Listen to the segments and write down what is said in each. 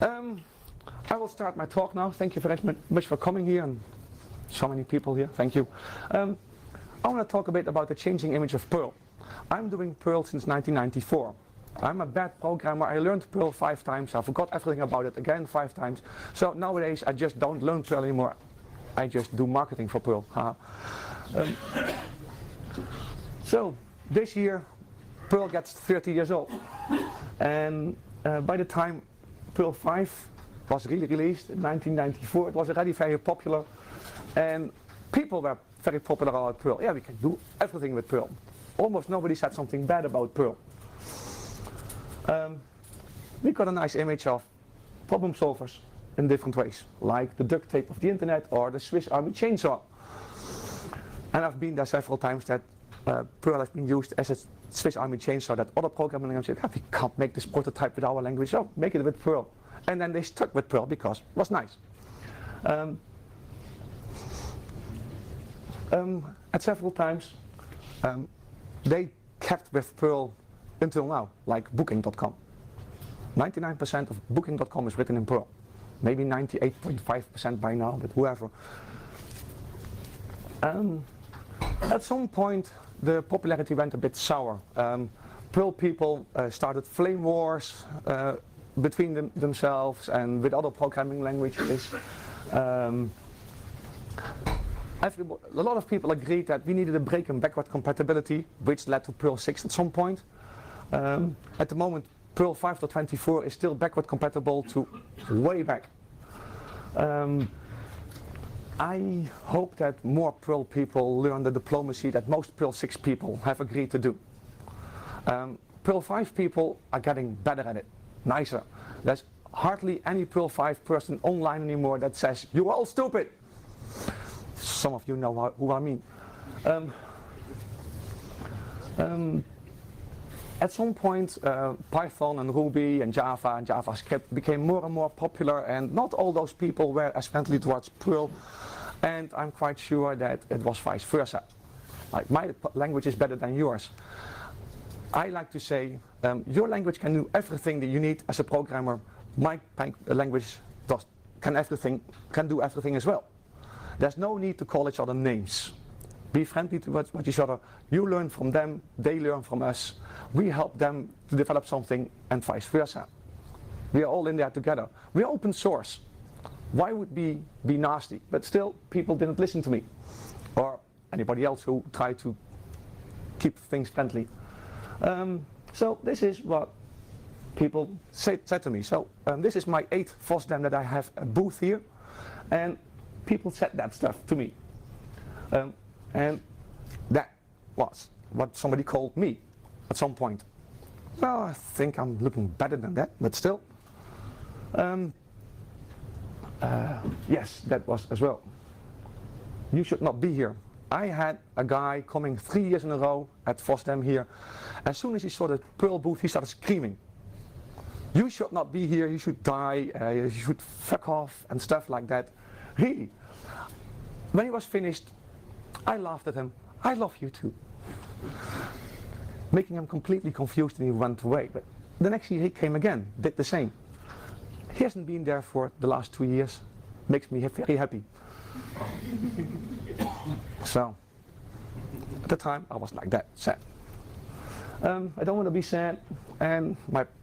I will start my talk now. Thank you very much for coming here, and so many people here. Thank you. I want to talk a bit about the changing image of Perl. I'm doing Perl since 1994. I'm a bad programmer. I learned Perl 5 times. I forgot everything about it again 5 times. So nowadays I just don't learn Perl anymore. I just do marketing for Perl. So this year Perl gets 30 years old. And by the time Perl 5 was really released in 1994, it was already very popular. And people were very popular about Perl. Yeah, we can do everything with Perl. Almost nobody said something bad about Perl. We got a nice image of problem solvers in different ways, like the duct tape of the internet or the Swiss Army chainsaw. And I've been there several times that Perl has been used as a Swiss Army chainsaw, that other programming languages said, we can't make this prototype with our language, so make it with Perl. And then they stuck with Perl because it was nice. At several times, they kept with Perl until now, like Booking.com. 99% of Booking.com is written in Perl. Maybe 98.5% by now, but whoever. At some point, the popularity went a bit sour. Perl people started flame wars between themselves and with other programming languages. A lot of people agreed that we needed a break in backward compatibility, which led to Perl 6 at some point. At the moment, Perl 5.24 is still backward compatible to way back. I hope that more Perl people learn the diplomacy that most Perl 6 people have agreed to do. Perl 5 people are getting better at it, nicer. There's hardly any Perl 5 person online anymore that says, "You're all stupid." Some of you know who I mean. At some point, Python and Ruby and Java and JavaScript became more and more popular, and not all those people were as friendly towards Perl, and I'm quite sure that it was vice versa. Like, my language is better than yours. I like to say, your language can do everything that you need as a programmer. My language can do everything as well. There's no need to call each other names. Be friendly towards each other. You learn from them, they learn from us. We help them to develop something, and vice versa. We are all in there together. We're open source. Why would we be nasty? But still, people didn't listen to me, or anybody else who tried to keep things friendly. So this is what people said to me. So this is my 8th FOSDEM that I have a booth here, and people said that stuff to me. And that was what somebody called me at some point. Well, I think I'm looking better than that, but still. Yes, that was as well. You should not be here. I had a guy coming 3 years in a row at FOSDEM here. As soon as he saw the Perl booth, he started screaming. You should not be here, you should die, you should fuck off, and stuff like that. Really. When he was finished, I laughed at him. I love you too. Making him completely confused, and he went away. But the next year he came again, did the same. He hasn't been there for the last 2 years. Makes me very happy. So, at the time I was like that, sad. I don't want to be sad, and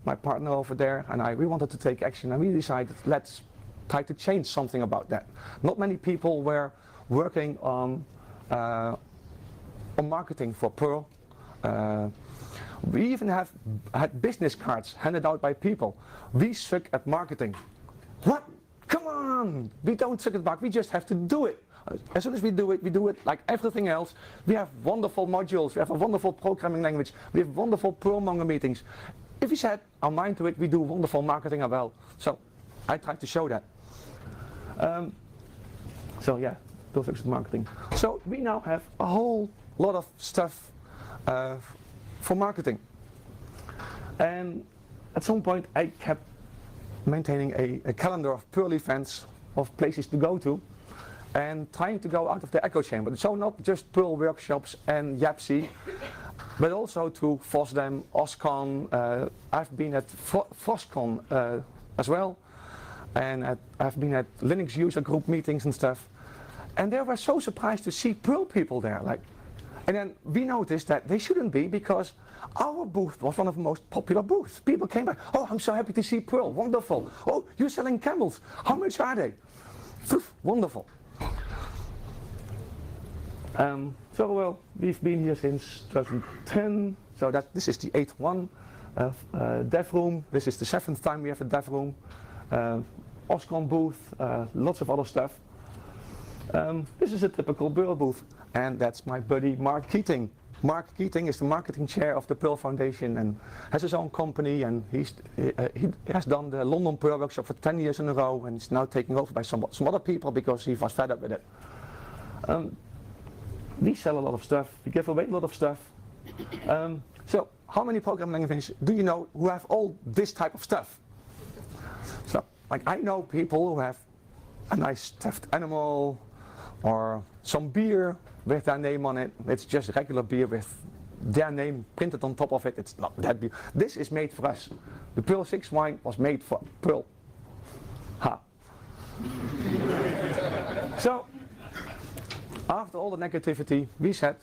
my partner over there and we wanted to take action, and we decided, let's try to change something about that. Not many people were working on marketing for Perl. We even had business cards handed out by people. We suck at marketing. What? Come on! We don't suck at marketing, we just have to do it. As soon as we do it like everything else. We have wonderful modules, we have a wonderful programming language, we have wonderful Perlmonger meetings. If we set our mind to it, we do wonderful marketing as well. So I tried to show that. So yeah, Perl fixed marketing. So we now have a whole lot of stuff for marketing. And at some point I kept maintaining a calendar of Perl events, of places to go to, and trying to go out of the echo chamber. So not just Perl workshops and YAPC, but also to FOSDEM, OSCON. I've been at FOSCON as well. and I've been at Linux user group meetings and stuff, and they were so surprised to see Perl people there. And then we noticed that they shouldn't be, because our booth was one of the most popular booths. People came back, oh, I'm so happy to see Perl, wonderful. Oh, you're selling camels, how much are they? Wonderful. So well, we've been here since 2010, so this is the 8th one. Dev room, this is the 7th time we have a dev room. OSCON booth, lots of other stuff. This is a typical Perl booth, and that's my buddy Mark Keating. Mark Keating is the marketing chair of the Perl Foundation and has his own company, and he has done the London Perl workshop for 10 years in a row, and is now taken over by some other people because he was fed up with it. We sell a lot of stuff, we give away a lot of stuff. So how many programming languages do you know who have all this type of stuff? So, like, I know people who have a nice stuffed animal or some beer with their name on it. It's just regular beer with their name printed on top of it. It's not that beer. This is made for us. The Perl 6 wine was made for Perl. Ha. So, after all the negativity, we said,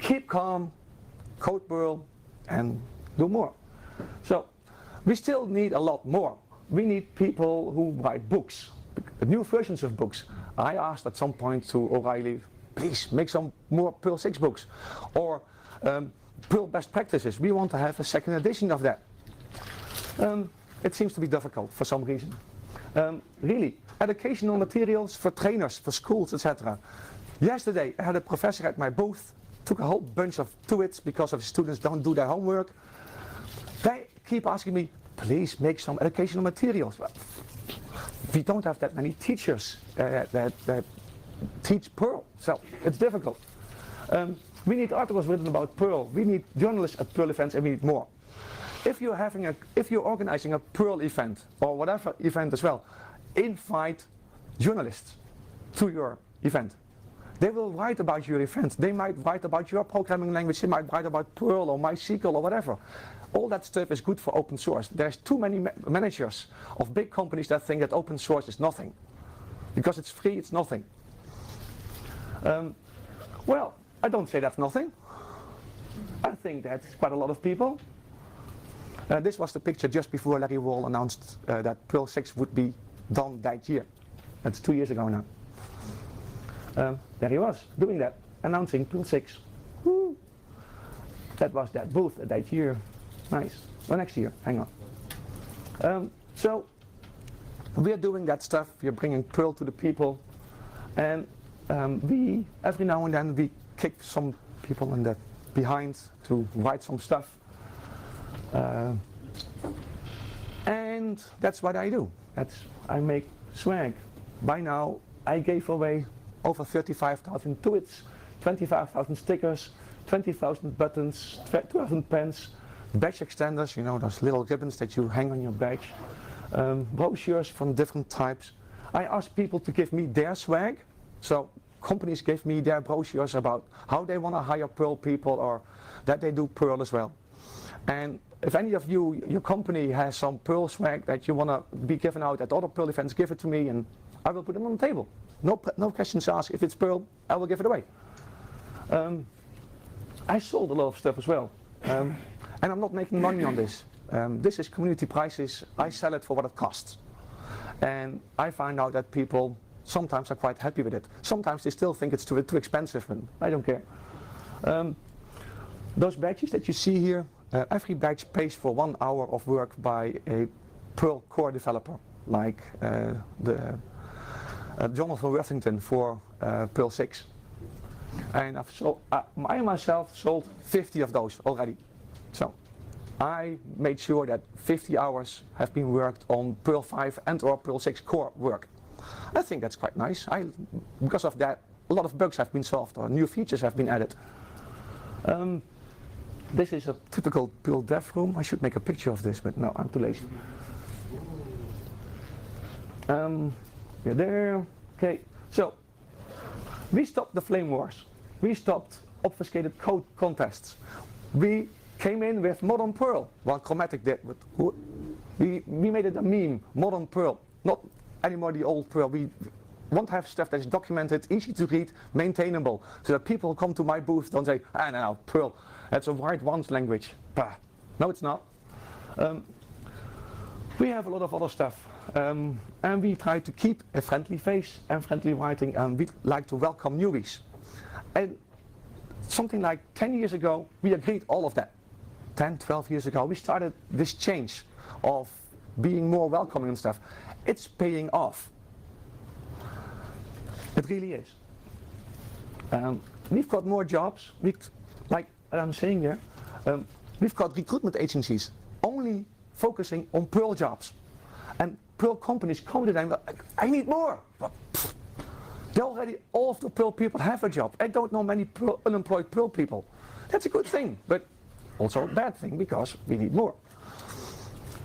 keep calm, code Perl, and do more. So, we still need a lot more. We need people who write books, new versions of books. I asked at some point to O'Reilly, please make some more Perl 6 books, or Perl best practices. We want to have a second edition of that. It seems to be difficult for some reason. Really, educational materials for trainers, for schools, etc. Yesterday I had a professor at my booth, took a whole bunch of tuits because of students don't do their homework. They keep asking me, please make some educational materials. Well, we don't have that many teachers that teach Perl, so it's difficult. We need articles written about Perl. We need journalists at Perl events, and we need more. If you're organizing a Perl event or whatever event as well, invite journalists to your event. They will write about your event. They might write about your programming language. They might write about Perl or MySQL or whatever. All that stuff is good for open source. There's too many managers of big companies that think that open source is nothing. Because it's free, it's nothing. Well, I don't say that's nothing. I think that's quite a lot of people. This was the picture just before Larry Wall announced that Perl 6 would be done that year. That's 2 years ago now. There he was, doing that, announcing Perl 6. Woo. That was that booth that year. Nice. Well, next year, hang on. So, we are doing that stuff, we are bringing Perl to the people, and we, every now and then, we kick some people in the behind to write some stuff. And that's what I do. I make swag. By now, I gave away over 35,000 tweets, 25,000 stickers, 20,000 buttons, 2,000 pens, badge extenders, you know, those little ribbons that you hang on your badge, brochures from different types. I asked people to give me their swag, so companies give me their brochures about how they want to hire Perl people or that they do Perl as well. And if any of you, your company has some Perl swag that you want to be given out at other Perl events, give it to me and I will put it on the table. No questions asked. If it's Perl, I will give it away. I sold a lot of stuff as well. And I'm not making money on this. This is community prices. I sell it for what it costs. And I find out that people sometimes are quite happy with it. Sometimes they still think it's too expensive, and I don't care. Those badges that you see here, every badge pays for 1 hour of work by a Perl core developer, like Jonathan Worthington for Perl 6. And I myself sold 50 of those already. So I made sure that 50 hours have been worked on Perl 5 and or Perl 6 core work. I think that's quite nice. Because of that, a lot of bugs have been solved or new features have been added. This is a typical Perl dev room. I should make a picture of this, but no, I'm too lazy. You're there. Okay, so we stopped the flame wars. We stopped obfuscated code contests. We came in with modern Perl. Well, Chromatic did, but we made it a meme, modern Perl. Not anymore the old Perl. We want to have stuff that is documented, easy to read, maintainable, so that people who come to my booth don't say, no, Perl, that's a white ones language. Bah. No, it's not. We have a lot of other stuff, and we try to keep a friendly face and friendly writing, and we like to welcome newbies. And something like 10 years ago, we agreed all of that. 10, 12 years ago, we started this change of being more welcoming and stuff. It's paying off. It really is. We've got more jobs. Like I'm saying here, we've got recruitment agencies only focusing on Perl jobs. And Perl companies come to them, I need more. They already, all of the Perl people have a job. I don't know many unemployed Perl people. That's a good thing, but also a bad thing because we need more.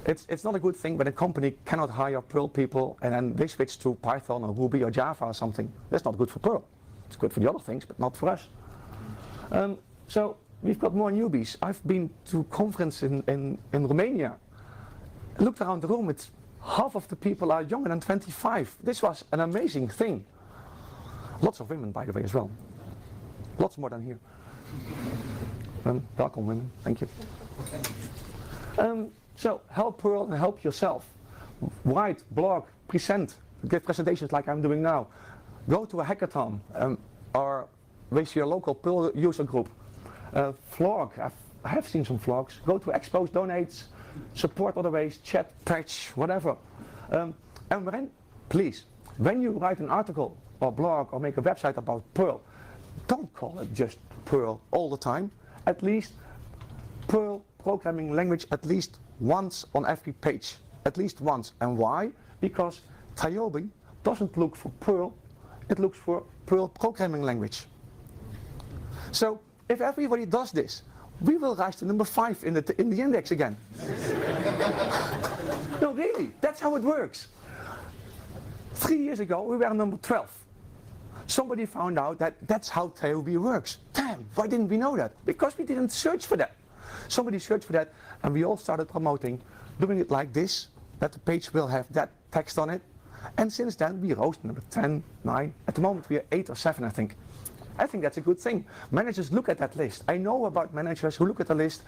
It's not a good thing when a company cannot hire Perl people and then they switch to Python or Ruby or Java or something. That's not good for Perl. It's good for the other things, but not for us. So we've got more newbies. I've been to a conference in Romania. I looked around the room, it's half of the people are younger than 25. This was an amazing thing. Lots of women, by the way, as well. Lots more than here. Welcome, women. Thank you. So help Perl and help yourself. Write, blog, present, give presentations like I'm doing now. Go to a hackathon or with your local Perl user group. Vlog, I have seen some vlogs. Go to expos, donates, support other ways, chat, patch, whatever. And please, when you write an article or blog or make a website about Perl, don't call it just Perl all the time. At least Perl programming language at least once on every page. At least once. And why? Because Tayobi doesn't look for Perl, it looks for Perl programming language. So if everybody does this, we will rise to number 5 in the index again. No, really, that's how it works. 3 years ago, we were number 12. Somebody found out that that's how Tayobi works. Damn, why didn't we know that? Because we didn't search for that. Somebody searched for that, and we all started promoting, doing it like this, that the page will have that text on it. And since then, we rose to number 10, 9. At the moment, we are 8 or 7, I think. I think that's a good thing. Managers look at that list. I know about managers who look at the list.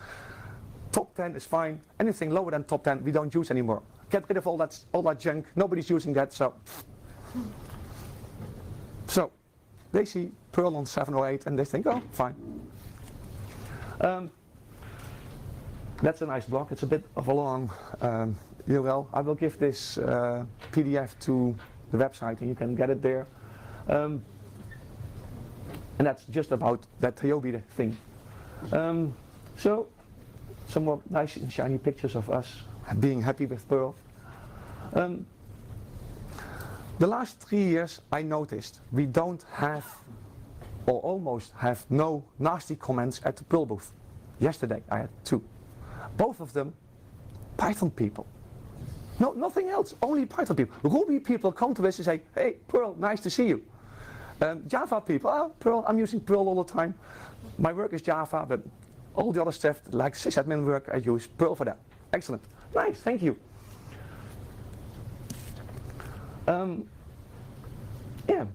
Top 10 is fine. Anything lower than top 10, we don't use anymore. Get rid of all that junk. Nobody's using that, so. So, they see Perl on 7 or 8, and they think, oh, fine. That's a nice blog. It's a bit of a long URL. I will give this PDF to the website, and you can get it there. And that's just about that Tayobi thing. So, some more nice and shiny pictures of us being happy with Perl. The last 3 years, I noticed we don't have, or almost have, no nasty comments at the Perl booth. Yesterday, I had 2. Both of them, Python people. No, nothing else, only Python people. Ruby people come to us and say, hey, Perl, nice to see you. Java people, oh, Perl, I'm using Perl all the time. My work is Java, but all the other stuff, like sysadmin work, I use Perl for that. Excellent. Nice, thank you. Yeah,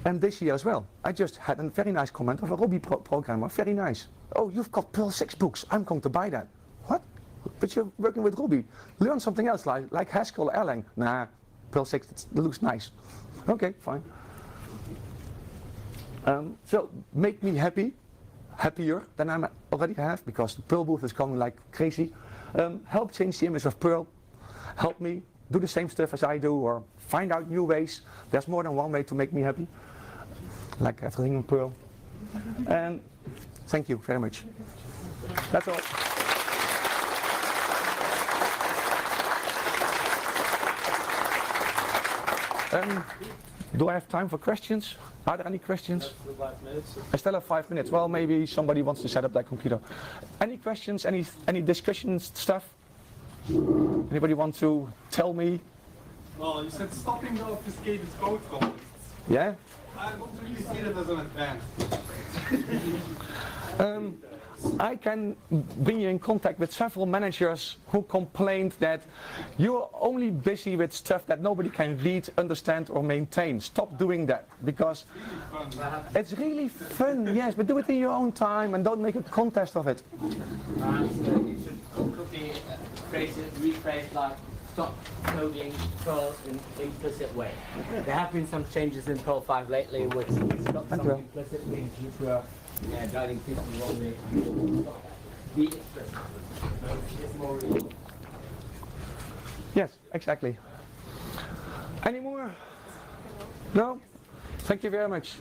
and this year as well, I just had a very nice comment of a Ruby programmer, very nice. Oh, you've got Perl 6 books, I'm going to buy that. What? But you're working with Ruby. Learn something else, like Haskell, Erlang. Nah, Perl 6, it looks nice. Okay, fine. So make me happier than I already have, because the Perl booth is coming like crazy. Help change the image of Perl. Help me do the same stuff as I do, or find out new ways. There's more than one way to make me happy, like everything in Perl. And thank you very much. That's all. Do I have time for questions? Are there any questions? 5 minutes. I still have 5 minutes. Well, maybe somebody wants to set up that computer. Any questions? Any discussions stuff? Anybody want to tell me? Well, you said stopping the obfuscated code comments. Yeah? I don't really see that as an advance. I can bring you in contact with several managers who complained that you're only busy with stuff that nobody can read, understand or maintain. Stop doing that, because it's really fun, yes, but do it in your own time and don't make a contest of it. You should quickly rephrase like stop coding Perl in implicit way. There have been some changes in Perl 5 lately which stop some implicit things which were guiding people wrongly. Be explicit. It's more real. Yes, exactly. Any more? No? Thank you very much.